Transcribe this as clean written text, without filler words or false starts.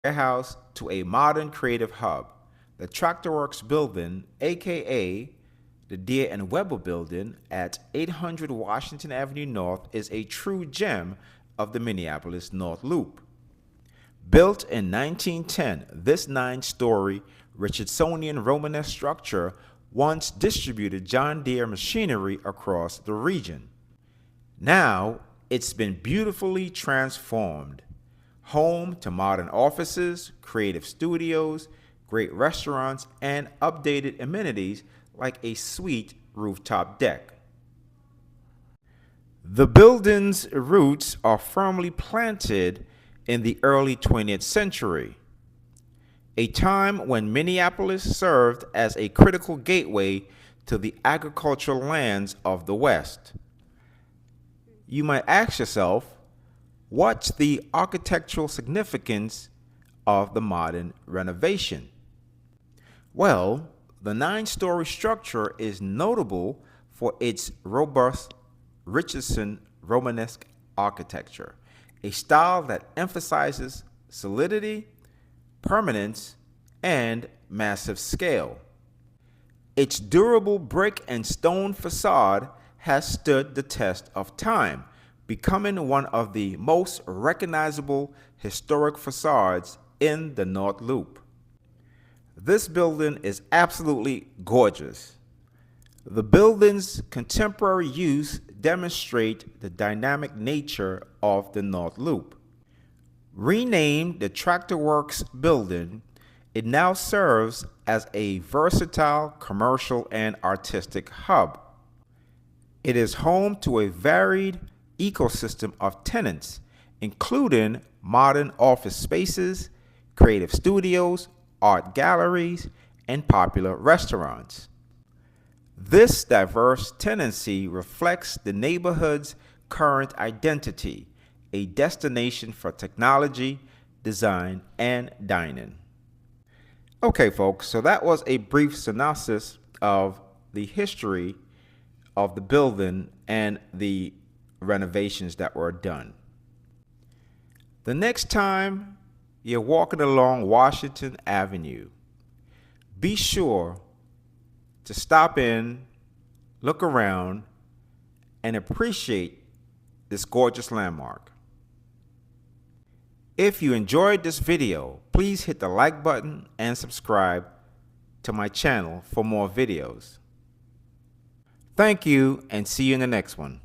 warehouse to a modern creative hub. The Tractorworks building, aka the Deere and Weber building at 800 Washington Avenue North, is a true gem of the Minneapolis North Loop. Built in 1910, this 9-story Richardsonian Romanesque structure once distributed John Deere machinery across the region. Now, it's been beautifully transformed. Home to modern offices, creative studios, great restaurants, and updated amenities like a sweet rooftop deck. The building's roots are firmly planted in the early 20th century, a time when Minneapolis served as a critical gateway to the agricultural lands of the West. You might ask yourself, what's the architectural significance of the modern renovation? Well, the 9-story structure is notable for its robust Richardson Romanesque architecture, a style that emphasizes solidity, permanence, and massive scale. Its durable brick and stone facade has stood the test of time, becoming one of the most recognizable historic facades in the North Loop. This building is absolutely gorgeous. The building's contemporary use demonstrate the dynamic nature of the North Loop. Renamed the Tractorworks building, it now serves as a versatile commercial and artistic hub. It is home to a varied ecosystem of tenants, including modern office spaces, creative studios, art galleries, and popular restaurants. This diverse tenancy reflects the neighborhood's current identity, a destination for technology, design, and dining. Okay, folks, so that was a brief synopsis of the history of the building and the renovations that were done. The next time you're walking along Washington Avenue, be sure to stop in, look around, and appreciate this gorgeous landmark. If you enjoyed this video, please hit the like button and subscribe to my channel for more videos. Thank you, and see you in the next one.